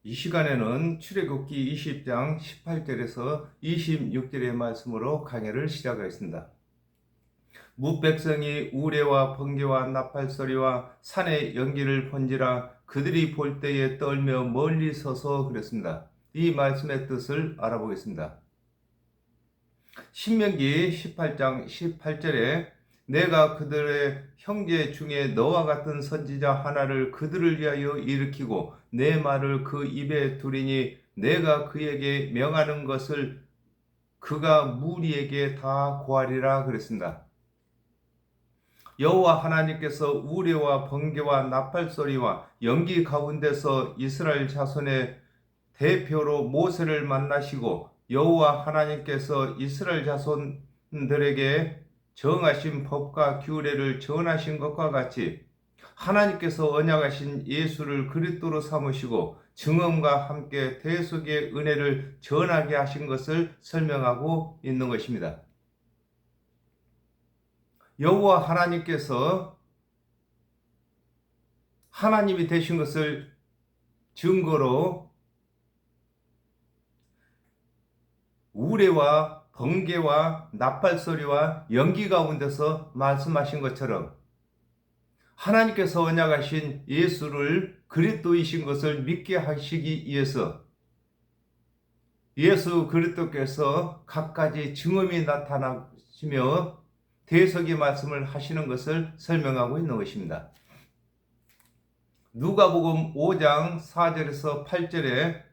이 시간에는 출애굽기 20장 18절에서 26절의 말씀으로 강해를 시작하겠습니다. 뭇백성이 우레와 번개와 나팔소리와 산의 연기를 본지라 그들이 볼 때에 떨며 멀리 서서 그랬습니다. 이 말씀의 뜻을 알아보겠습니다. 신명기 18장 18절에 내가 그들의 형제 중에 너와 같은 선지자 하나를 그들을 위하여 일으키고 내 말을 그 입에 두리니 내가 그에게 명하는 것을 그가 무리에게 다 고하리라 그랬습니다. 여호와 하나님께서 우레와 번개와 나팔소리와 연기 가운데서 이스라엘 자손의 대표로 모세를 만나시고 여호와 하나님께서 이스라엘 자손들에게 정하신 법과 규례를 전하신 것과 같이 하나님께서 언약하신 예수를 그리스도로 삼으시고 증언과 함께 대속의 은혜를 전하게 하신 것을 설명하고 있는 것입니다. 여호와 하나님께서 하나님이 되신 것을 증거로 우레와 번개와 나팔소리와 연기 가운데서 말씀하신 것처럼 하나님께서 언약하신 예수를 그리스도이신 것을 믿게 하시기 위해서 예수 그리스도께서 각가지 증언이 나타나시며 대속의 말씀을 하시는 것을 설명하고 있는 것입니다. 누가복음 5장 4절에서 8절에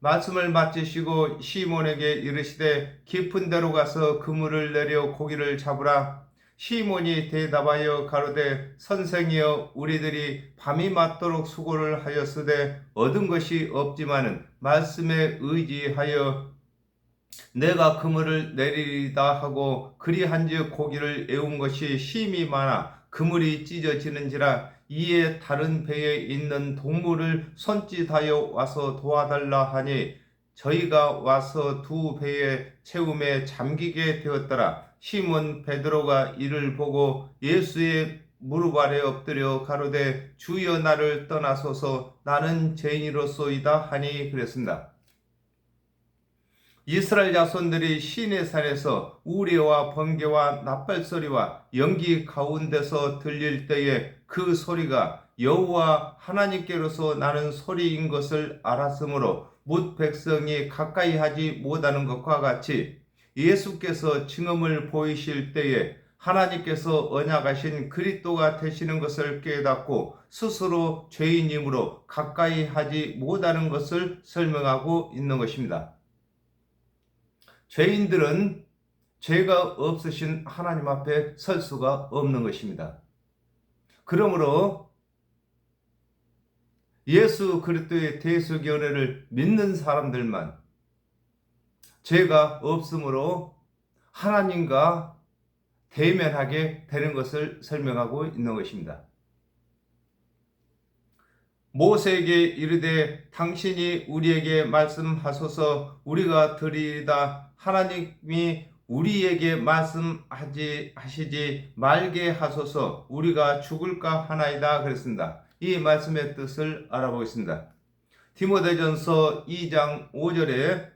말씀을 마치시고 시몬에게 이르시되 깊은 데로 가서 그물을 내려 고기를 잡으라. 시몬이 대답하여 가로되 선생이여 우리들이 밤이 맞도록 수고를 하였으되 얻은 것이 없지만은 말씀에 의지하여 내가 그물을 내리리다 하고 그리한즉 고기를 애운 것이 심히 많아 그물이 찢어지는지라. 이에 다른 배에 있는 동물을 손짓하여 와서 도와달라 하니 저희가 와서 두 배의 채움에 잠기게 되었더라. 시몬 베드로가 이를 보고 예수의 무릎 아래 엎드려 가로되 주여 나를 떠나소서 나는 죄인이로소이다 하니 그랬습니다. 이스라엘 자손들이 시내산에서 우레와 번개와 나팔소리와 연기 가운데서 들릴 때에 그 소리가 여호와 하나님께로서 나는 소리인 것을 알았으므로 뭇 백성이 가까이 하지 못하는 것과 같이 예수께서 증언을 보이실 때에 하나님께서 언약하신 그리스도가 되시는 것을 깨닫고 스스로 죄인이므로 가까이 하지 못하는 것을 설명하고 있는 것입니다. 죄인들은 죄가 없으신 하나님 앞에 설 수가 없는 것입니다. 그러므로 예수 그리스도의 대속의 은혜를 믿는 사람들만 죄가 없으므로 하나님과 대면하게 되는 것을 설명하고 있는 것입니다. 모세에게 이르되 당신이 우리에게 말씀하소서 우리가 들으리이다. 하나님이 우리에게 말씀하시지 말게 하소서 우리가 죽을까 하나이다 그랬습니다. 이 말씀의 뜻을 알아보겠습니다. 디모데전서 2장 5절에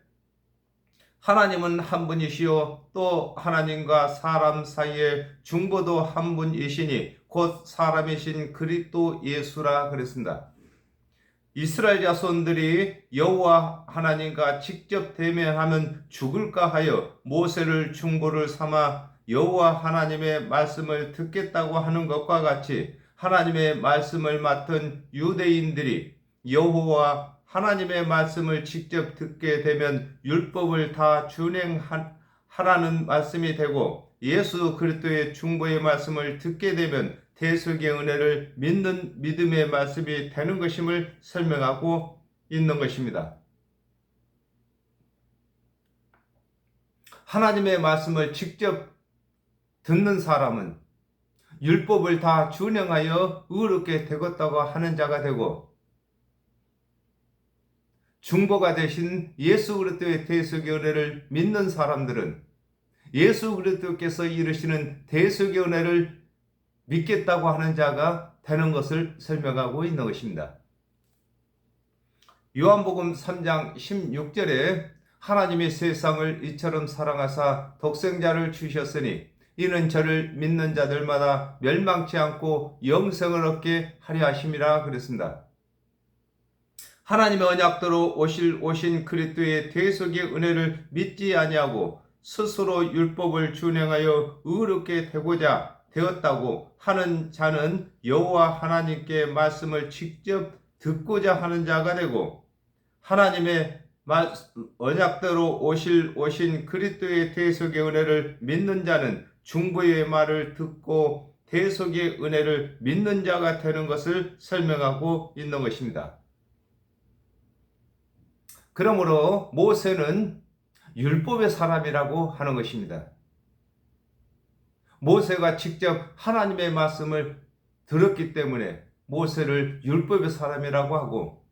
하나님은 한 분이시요 또 하나님과 사람 사이에 중보도 한 분이시니 곧 사람이신 그리스도 예수라 그랬습니다. 이스라엘 자손들이 여호와 하나님과 직접 대면하면 죽을까 하여 모세를 중보를 삼아 여호와 하나님의 말씀을 듣겠다고 하는 것과 같이 하나님의 말씀을 맡은 유대인들이 여호와 하나님의 말씀을 직접 듣게 되면 율법을 다 준행하라는 말씀이 되고 예수 그리스도의 중보의 말씀을 듣게 되면 대속의 은혜를 믿는 믿음의 말씀이 되는 것임을 설명하고 있는 것입니다. 하나님의 말씀을 직접 듣는 사람은 율법을 다 준행하여 의롭게 되었다고 하는 자가 되고 중보가 되신 예수 그리스도의 대속의 은혜를 믿는 사람들은 예수 그리스도께서 이루시는 대속의 은혜를 믿겠다고 하는 자가 되는 것을 설명하고 있는 것입니다. 요한복음 3장 16절에 하나님이 세상을 이처럼 사랑하사 독생자를 주셨으니 이는 저를 믿는 자들마다 멸망치 않고 영생을 얻게 하려 하심이라 그랬습니다. 하나님의 언약대로 오신 그리스도의 대속의 은혜를 믿지 아니하고 스스로 율법을 준행하여 의롭게 되고자 되었다고 하는 자는 여호와 하나님께 말씀을 직접 듣고자 하는 자가 되고, 하나님의 언약대로 오신 그리스도의 대속의 은혜를 믿는 자는 중보의 말을 듣고 대속의 은혜를 믿는 자가 되는 것을 설명하고 있는 것입니다. 그러므로 모세는 율법의 사람이라고 하는 것입니다. 모세가 직접 하나님의 말씀을 들었기 때문에 모세를 율법의 사람이라고 하고,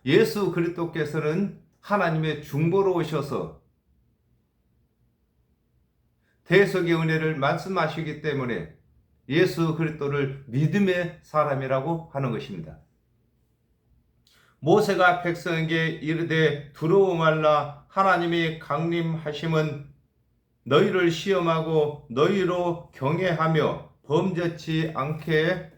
예수 그리스도께서는 하나님의 중보로 오셔서 대속의 은혜를 말씀하시기 때문에 예수 그리스도를 믿음의 사람이라고 하는 것입니다. 모세가 백성에게 이르되 두려워 말라, 하나님이 강림하심은 너희를 시험하고 너희로 경외하며 범죄치 않게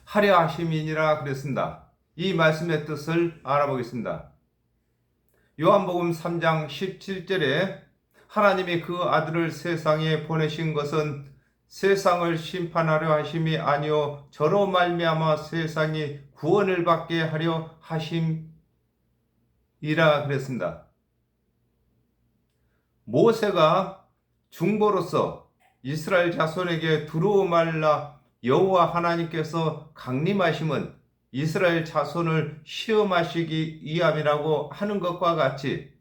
하려 하심이니라 그랬습니다. 이 말씀의 뜻을 알아보겠습니다. 요한복음 3장 17절에 하나님이 그 아들을 세상에 보내신 것은 세상을 심판하려 하심이 아니요 저로 말미암아 세상이 구원을 받게 하려 하심이라 그랬습니다. 모세가 중보로서 이스라엘 자손에게 두려워 말라, 여호와 하나님께서 강림하심은 이스라엘 자손을 시험하시기 위함이라고 하는 것과 같이,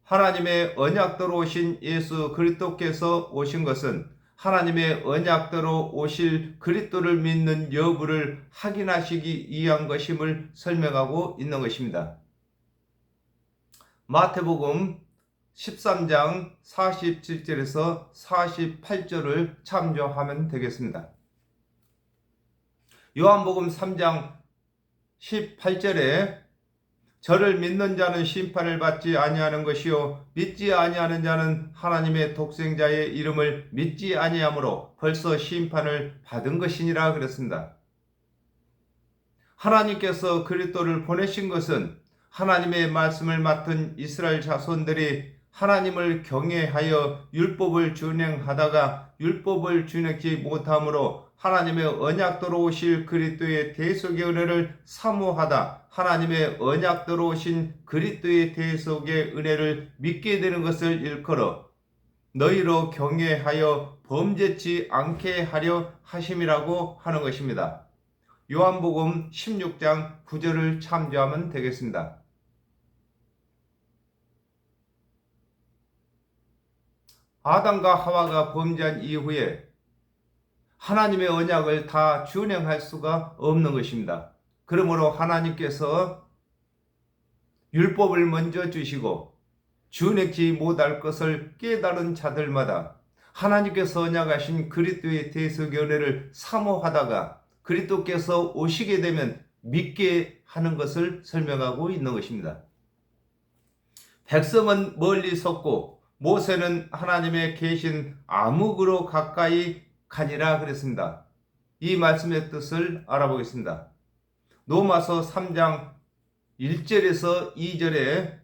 하나님의 언약대로 오신 예수 그리스도께서 오신 것은 하나님의 언약대로 오실 그리스도를 믿는 여부를 확인하시기 위한 것임을 설명하고 있는 것입니다. 마태복음 13장 47절에서 48절을 참조하면 되겠습니다. 요한복음 3장 18절에 저를 믿는 자는 심판을 받지 아니하는 것이요 믿지 아니하는 자는 하나님의 독생자의 이름을 믿지 아니하므로 벌써 심판을 받은 것이니라 그랬습니다. 하나님께서 그리스도를 보내신 것은 하나님의 말씀을 맡은 이스라엘 자손들이 하나님을 경외하여 율법을 준행하다가 율법을 준행치 못함으로 하나님의 언약대로 오실 그리스도의 대속의 은혜를 사모하다 하나님의 언약대로 오신 그리스도의 대속의 은혜를 믿게 되는 것을 일컬어 너희로 경외하여 범죄치 않게 하려 하심이라고 하는 것입니다. 요한복음 16장 9절을 참조하면 되겠습니다. 아담과 하와가 범죄한 이후에 하나님의 언약을 다 준행할 수가 없는 것입니다. 그러므로 하나님께서 율법을 먼저 주시고 준행치 못할 것을 깨달은 자들마다 하나님께서 언약하신 그리스도의 대속의 은혜를 사모하다가 그리스도께서 오시게 되면 믿게 하는 것을 설명하고 있는 것입니다. 백성은 멀리 섰고 모세는 하나님의 계신 암흑으로 가까이 가니라 그랬습니다. 이 말씀의 뜻을 알아보겠습니다. 로마서 3장 1절에서 2절에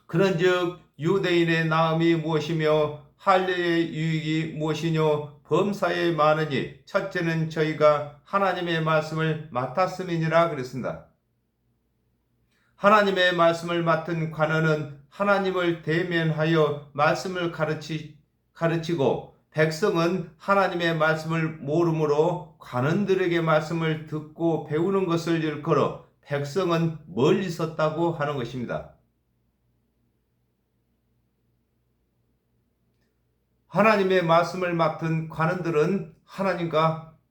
그런즉 유대인의 나음이 무엇이며 할례의 유익이 무엇이뇨 범사에 많으니 첫째는 저희가 하나님의 말씀을 맡았음이니라 그랬습니다. 하나님의 말씀을 맡은 관원은 하나님을 대면하여 말씀을 가르치고 백성은 하나님의 말씀을 모르므로 관원들에게 말씀을 듣고 배우는 것을 일컬어 백성은 멀리 섰다고 하는 것입니다. 하나님의 말씀을 맡은 관원들은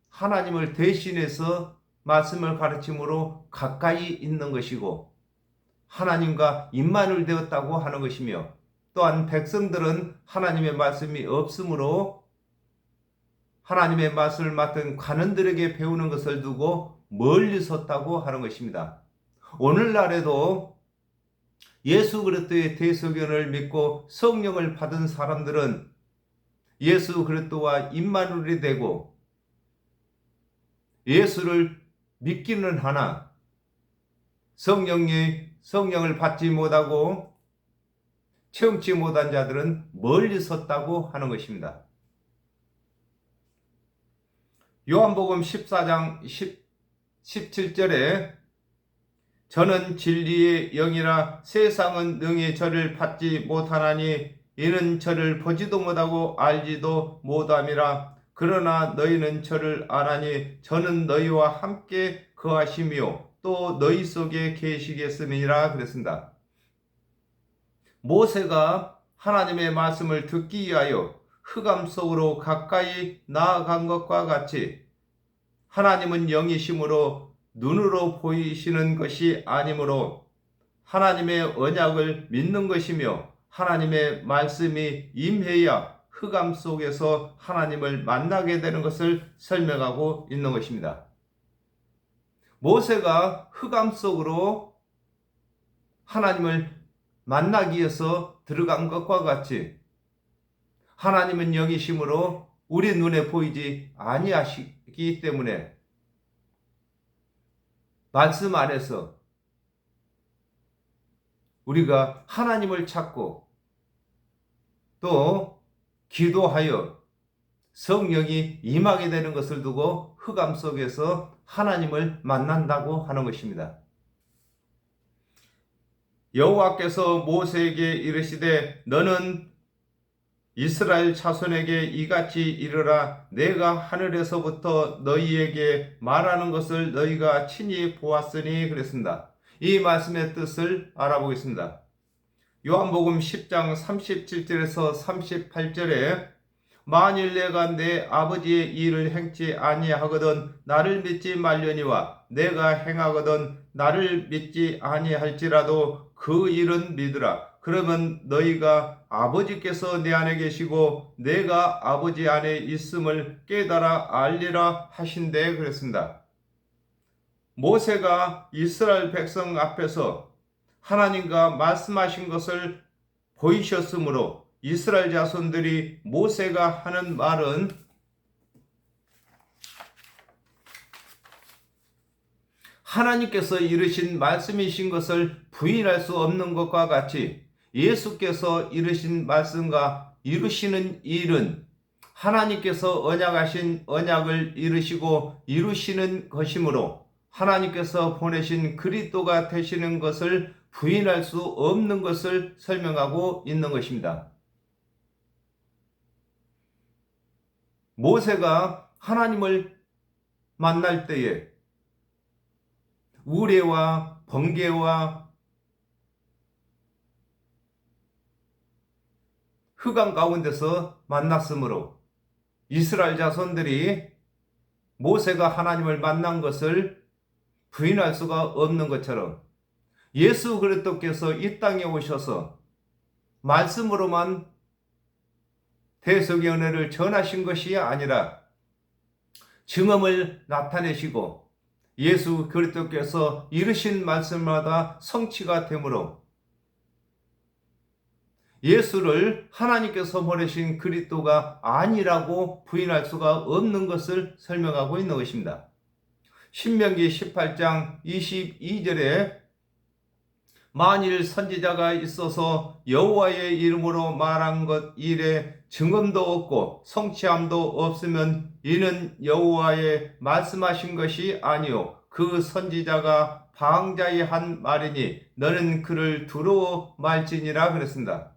하나님을 대신해서 말씀을 가르침으로 가까이 있는 것이고 하나님과 임마누엘 되었다고 하는 것이며, 또한 백성들은 하나님의 말씀이 없으므로 하나님의 말씀을 맡은 관원들에게 배우는 것을 두고 멀리 섰다고 하는 것입니다. 오늘날에도 예수 그리스도의 대속연을 믿고 성령을 받은 사람들은 예수 그리스도와 임마누엘이 되고 예수를 믿기는 하나 성령을 받지 못하고 체험치 못한 자들은 멀리 섰다고 하는 것입니다. 요한복음 14장 17절에 저는 진리의 영이라 세상은 능히 저를 받지 못하나니 이는 저를 보지도 못하고 알지도 못함이라. 그러나 너희는 저를 아나니 저는 너희와 함께 거하시며 또 너희 속에 계시겠음이라 그랬습니다. 모세가 하나님의 말씀을 듣기 위하여 흑암 속으로 가까이 나아간 것과 같이 하나님은 영이심으로 눈으로 보이시는 것이 아니므로 하나님의 언약을 믿는 것이며 하나님의 말씀이 임해야 흑암 속에서 하나님을 만나게 되는 것을 설명하고 있는 것입니다. 모세가 흑암 속으로 하나님을 만나기 위해서 들어간 것과 같이 하나님은 영이심으로 우리 눈에 보이지 아니하시기 때문에 말씀 안에서 우리가 하나님을 찾고 또 기도하여 성령이 임하게 되는 것을 두고 흑암 속에서 하나님을 만난다고 하는 것입니다. 여호와께서 모세에게 이르시되 너는 이스라엘 자손에게 이같이 이르라. 내가 하늘에서부터 너희에게 말하는 것을 너희가 친히 보았으니 그랬습니다. 이 말씀의 뜻을 알아보겠습니다. 요한복음 10장 37절에서 38절에 만일 내가 내 아버지의 일을 행치 아니하거든 나를 믿지 말려니와 내가 행하거든 나를 믿지 아니할지라도 그 일은 믿으라. 그러면 너희가 아버지께서 내 안에 계시고 내가 아버지 안에 있음을 깨달아 알리라 하신대 그랬습니다. 모세가 이스라엘 백성 앞에서 하나님과 말씀하신 것을 보이셨으므로 이스라엘 자손들이 모세가 하는 말은 하나님께서 이르신 말씀이신 것을 부인할 수 없는 것과 같이 예수께서 이르신 말씀과 이루시는 일은 하나님께서 언약하신 언약을 이루시고 이루시는 것이므로 하나님께서 보내신 그리스도가 되시는 것을 부인할 수 없는 것을 설명하고 있는 것입니다. 모세가 하나님을 만날 때에 우레와 번개와 흑암 가운데서 만났으므로 이스라엘 자손들이 모세가 하나님을 만난 것을 부인할 수가 없는 것처럼 예수 그리스도께서 이 땅에 오셔서 말씀으로만 대속의 은혜를 전하신 것이 아니라 증언을 나타내시고 예수 그리스도께서 이르신 말씀마다 성취가 되므로 예수를 하나님께서 보내신 그리스도가 아니라고 부인할 수가 없는 것을 설명하고 있는 것입니다. 신명기 18장 22절에 만일 선지자가 있어서 여호와의 이름으로 말한 것 일에 증언도 없고 성취함도 없으면 이는 여호와의 말씀하신 것이 아니요 그 선지자가 방자히 한 말이니 너는 그를 두려워 말지니라 그랬습니다.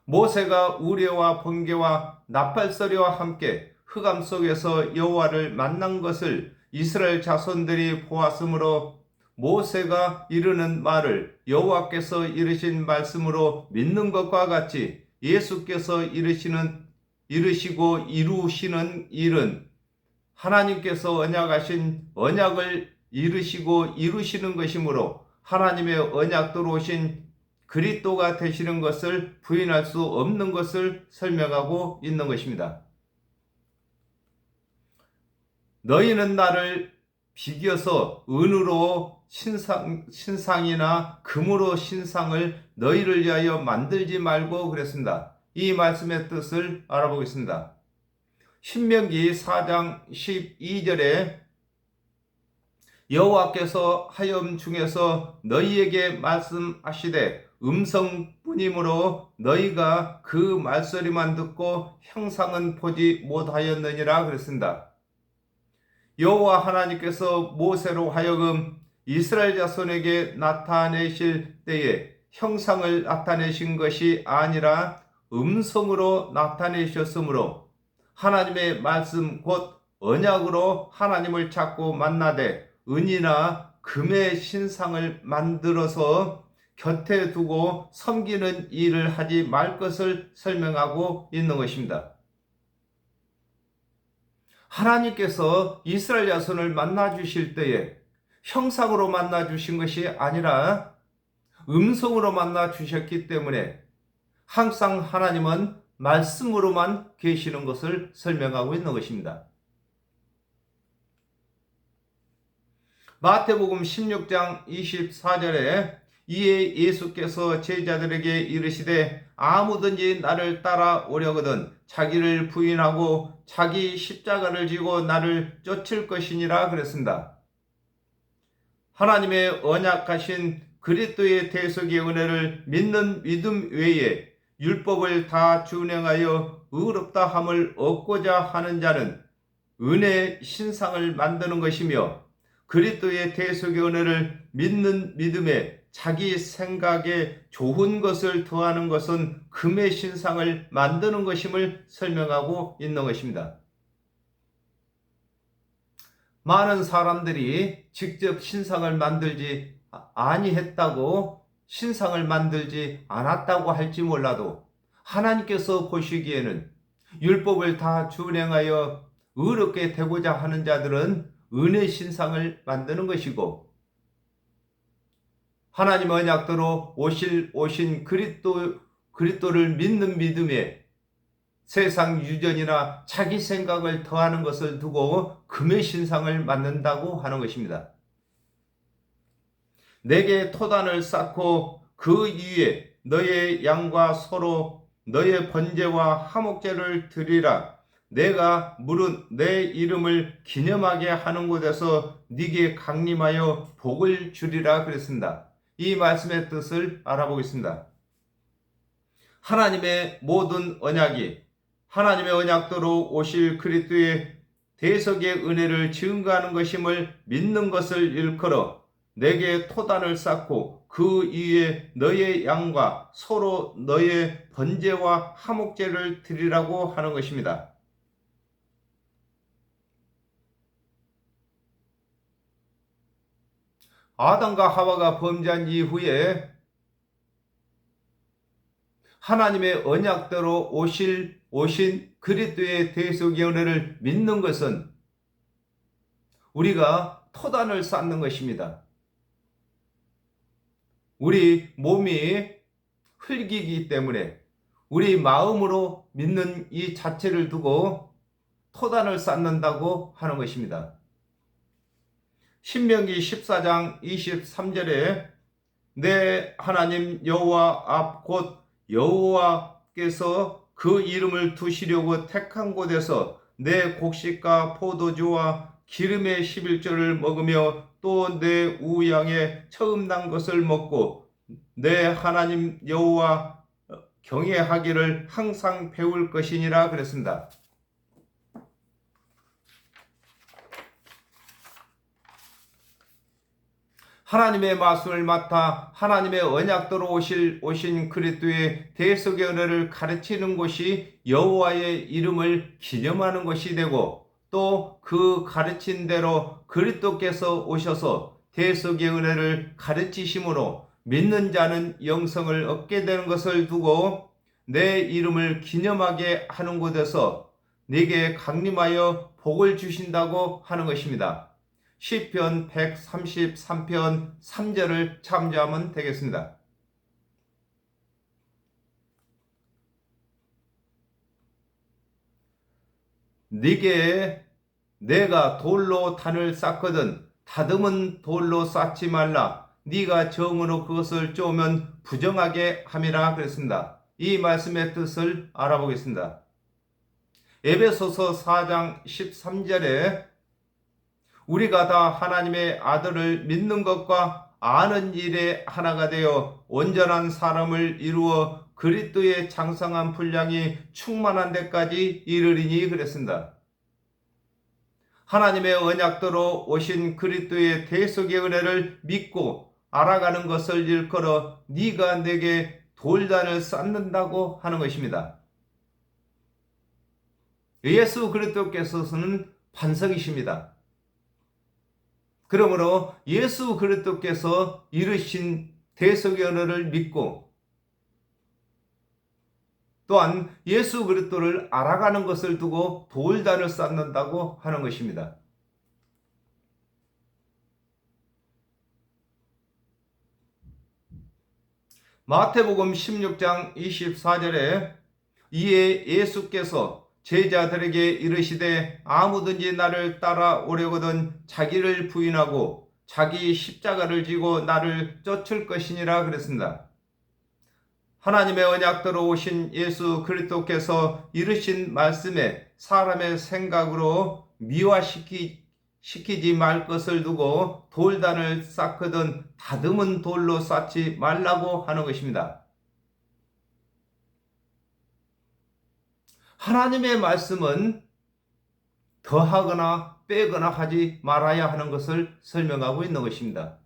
모세가 우레와 번개와 나팔소리와 함께 흑암 속에서 여호와를 만난 것을 이스라엘 자손들이 보았으므로 모세가 이르는 말을 여호와께서 이르신 말씀으로 믿는 것과 같이 예수께서 이르시고 이루시는 일은 하나님께서 언약하신 언약을 이루시고 이루시는 것이므로 하나님의 언약대로 오신 그리스도가 되시는 것을 부인할 수 없는 것을 설명하고 있는 것입니다. 너희는 나를 비겨서 은으로 신상이나 금으로 신상을 너희를 위하여 만들지 말고 그랬습니다. 이 말씀의 뜻을 알아보겠습니다. 신명기 4장 12절에 여호와께서 하염 중에서 너희에게 말씀하시되 음성뿐이므로 너희가 그 말소리만 듣고 형상은 보지 못하였느니라 그랬습니다. 여호와 하나님께서 모세로 하여금 이스라엘 자손에게 나타내실 때에 형상을 나타내신 것이 아니라 음성으로 나타내셨으므로 하나님의 말씀 곧 언약으로 하나님을 찾고 만나되 은이나 금의 신상을 만들어서 곁에 두고 섬기는 일을 하지 말 것을 설명하고 있는 것입니다. 하나님께서 이스라엘 자손을 만나 주실 때에 형상으로 만나 주신 것이 아니라 음성으로 만나 주셨기 때문에 항상 하나님은 말씀으로만 계시는 것을 설명하고 있는 것입니다. 마태복음 16장 24절에 이에 예수께서 제자들에게 이르시되 아무든지 나를 따라오려거든 자기를 부인하고 자기 십자가를 지고 나를 쫓을 것이니라 그랬습니다. 하나님의 언약하신 그리스도의 대속의 은혜를 믿는 믿음 외에 율법을 다 준행하여 의롭다 함을 얻고자 하는 자는 은혜의 신상을 만드는 것이며 그리스도의 대속의 은혜를 믿는 믿음에 자기 생각에 좋은 것을 더하는 것은 금의 신상을 만드는 것임을 설명하고 있는 것입니다. 많은 사람들이 직접 신상을 만들지 아니했다고 신상을 만들지 않았다고 할지 몰라도 하나님께서 보시기에는 율법을 다 준행하여 의롭게 되고자 하는 자들은 은혜 신상을 만드는 것이고 하나님 언약대로 오신 그리스도를 믿는 믿음에 세상 유전이나 자기 생각을 더하는 것을 두고 금의 신상을 만든다고 하는 것입니다. 내게 토단을 쌓고 그 위에 너의 양과 소로 너의 번제와 화목제를 드리라. 내가 물은 내 이름을 기념하게 하는 곳에서 네게 강림하여 복을 주리라 그랬습니다. 이 말씀의 뜻을 알아보겠습니다. 하나님의 모든 언약이 하나님의 언약대로 오실 그리스도의 대속의 은혜를 증거하는 것임을 믿는 것을 일컬어 내게 토단을 쌓고 그 위에 너의 양과 소로 너의 번제와 화목제를 드리라고 하는 것입니다. 아담과 하와가 범죄한 이후에 하나님의 언약대로 오신 그리스도의 대속의 은혜를 믿는 것은 우리가 토단을 쌓는 것입니다. 우리 몸이 흙이기 때문에 우리 마음으로 믿는 이 자체를 두고 토단을 쌓는다고 하는 것입니다. 신명기 14장 23절에 내 하나님 여호와 앞 곧 여호와께서 그 이름을 두시려고 택한 곳에서 내 곡식과 포도주와 기름의 11조를 먹으며 또 내 우양의 처음 난 것을 먹고 내 하나님 여호와 경외하기를 항상 배울 것이니라 그랬습니다. 하나님의 말씀을 맡아 하나님의 언약대로 오신 그리스도의 대속의 은혜를 가르치는 것이 여호와의 이름을 기념하는 것이 되고 또 그 가르친 대로 그리스도께서 오셔서 대속의 은혜를 가르치심으로 믿는 자는 영생을 얻게 되는 것을 두고 내 이름을 기념하게 하는 곳에서 네게 강림하여 복을 주신다고 하는 것입니다. 시편 133편 3절을 참조하면 되겠습니다. 네게 내가 돌로 단을 쌓거든 다듬은 돌로 쌓지 말라. 네가 정으로 그것을 쪼으면 부정하게 함이라 그랬습니다. 이 말씀의 뜻을 알아보겠습니다. 에베소서 4장 13절에 우리가 다 하나님의 아들을 믿는 것과 아는 일에 하나가 되어 온전한 사람을 이루어 그리스도의 장성한 분량이 충만한 데까지 이르리니 그랬습니다. 하나님의 언약대로 오신 그리스도의 대속의 은혜를 믿고 알아가는 것을 일컬어 네가 내게 돌단을 쌓는다고 하는 것입니다. 예수 그리스도께서는 반석이십니다. 그러므로 예수 그리스도께서 이루신 대속의 은혜를 믿고 또한 예수 그리스도를 알아가는 것을 두고 돌단을 쌓는다고 하는 것입니다. 마태복음 16장 24절에 이에 예수께서 제자들에게 이르시되 아무든지 나를 따라오려거든 자기를 부인하고 자기 십자가를 지고 나를 쫓을 것이니라 그랬습니다. 하나님의 언약대로 오신 예수 그리스도께서 이르신 말씀에 사람의 생각으로 미화시키지 말 것을 두고 돌단을 쌓거든 다듬은 돌로 쌓지 말라고 하는 것입니다. 하나님의 말씀은 더하거나 빼거나 하지 말아야 하는 것을 설명하고 있는 것입니다.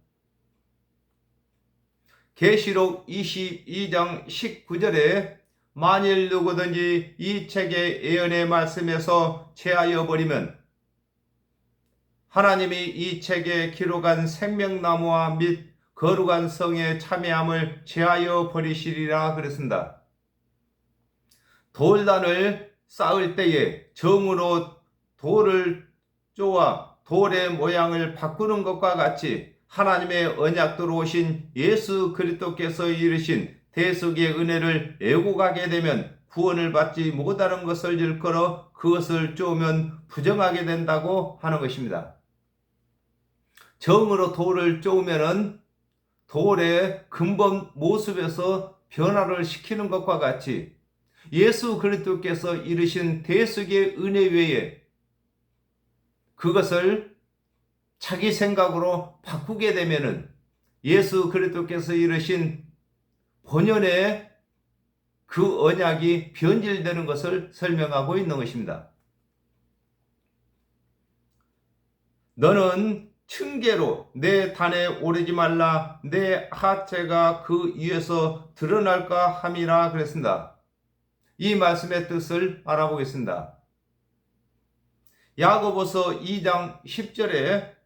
계시록 22장 19절에 만일 누구든지 이 책의 예언의 말씀에서 제하여 버리면 하나님이 이 책에 기록한 생명나무와 및 거룩한 성의 참여함을 제하여 버리시리라 그랬습니다. 돌단을 쌓을 때에 정으로 돌을 쪼아 돌의 모양을 바꾸는 것과 같이 하나님의 언약대로 오신 예수 그리스도께서 이르신 대속의 은혜를 애고가게 되면 구원을 받지 못하는 것을 일컬어 그것을 쪼으면 부정하게 된다고 하는 것입니다. 정으로 돌을 쪼으면 돌의 근본 모습에서 변화를 시키는 것과 같이 예수 그리스도께서 이르신 대속의 은혜 외에 그것을 자기 생각으로 바꾸게 되면은 예수 그리스도께서 이르신 본연의 그 언약이 변질되는 것을 설명하고 있는 것입니다. 너는 층계로 내 단에 오르지 말라. 내 하체가 그 위에서 드러날까 함이라 그랬습니다. 이 말씀의 뜻을 알아보겠습니다. 야고보서 2장 10절에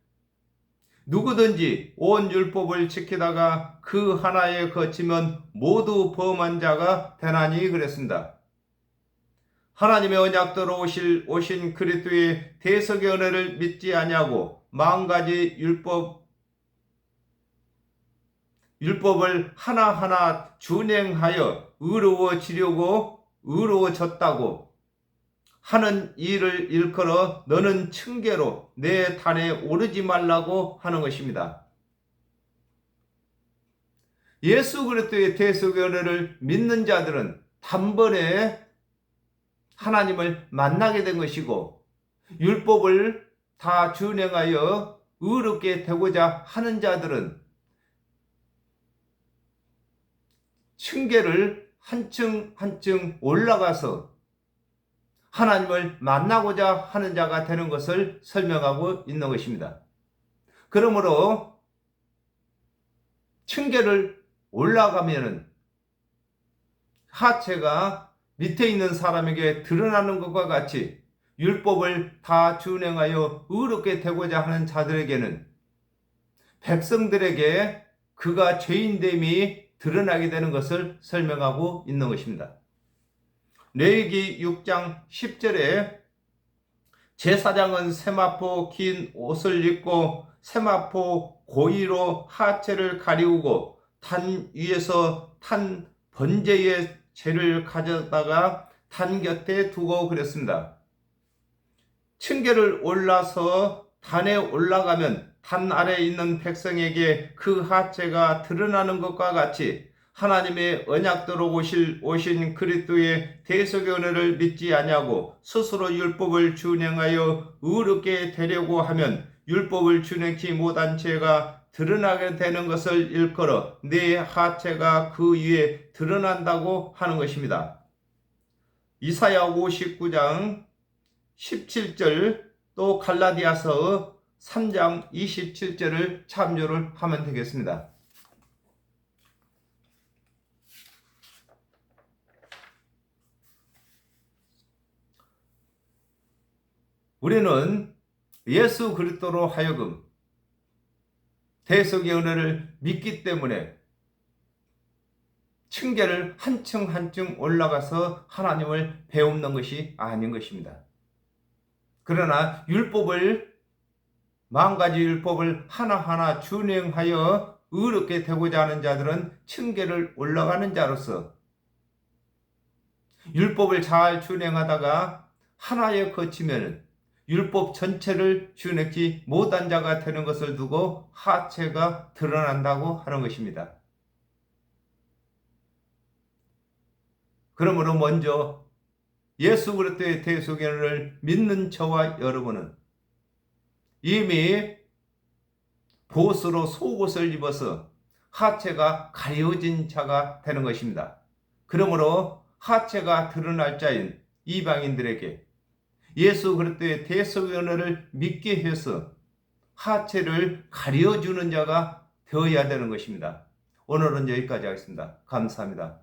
누구든지 온 율법을 지키다가 그 하나에 거치면 모두 범한 자가 되나니 그랬습니다. 하나님의 언약대로 오신 그리스도의 대속의 은혜를 믿지 아니하고 만가지 율법을 하나하나 준행하여 의로워졌다고 하는 일을 일컬어 너는 층계로 내 단에 오르지 말라고 하는 것입니다. 예수 그리스도의 대속의 은혜를 믿는 자들은 단번에 하나님을 만나게 된 것이고 율법을 다 준행하여 의롭게 되고자 하는 자들은 층계를 한층 한층 올라가서 하나님을 만나고자 하는 자가 되는 것을 설명하고 있는 것입니다. 그러므로 층계를 올라가면은 하체가 밑에 있는 사람에게 드러나는 것과 같이 율법을 다 준행하여 의롭게 되고자 하는 자들에게는 백성들에게 그가 죄인됨이 드러나게 되는 것을 설명하고 있는 것입니다. 레위기 6장 10절에 제사장은 세마포 긴 옷을 입고 세마포 고이로 하체를 가리우고 탄 위에서 탄 번제의 재를 가져다가 탄 곁에 두고 그랬습니다. 층계를 올라서 단에 올라가면 단 아래에 있는 백성에게 그 하체가 드러나는 것과 같이 하나님의 언약대로 오신 그리스도의 대속의 은혜를 믿지 아니하고 스스로 율법을 준행하여 의롭게 되려고 하면 율법을 준행치 못한 죄가 드러나게 되는 것을 일컬어 내 하체가 그 위에 드러난다고 하는 것입니다. 이사야 59장 17절 또 갈라디아서 3장 27절을 참조를 하면 되겠습니다. 우리는 예수 그리스도로 하여금 대속의 은혜를 믿기 때문에 층계를 한층 한층 올라가서 하나님을 배움는 것이 아닌 것입니다. 그러나 만 가지 율법을 하나하나 준행하여 의롭게 되고자 하는 자들은 층계를 올라가는 자로서 율법을 잘 준행하다가 하나에 거치면 율법 전체를 준행치 못한 자가 되는 것을 두고 하체가 드러난다고 하는 것입니다. 그러므로 먼저 예수 그리스도의 대속의 은혜를 믿는 저와 여러분은 이미 보스로 속옷을 입어서 하체가 가려진 자가 되는 것입니다. 그러므로 하체가 드러날 자인 이방인들에게 예수 그리스도의 대속의 은혜를 믿게 해서 하체를 가려주는 자가 되어야 되는 것입니다. 오늘은 여기까지 하겠습니다. 감사합니다.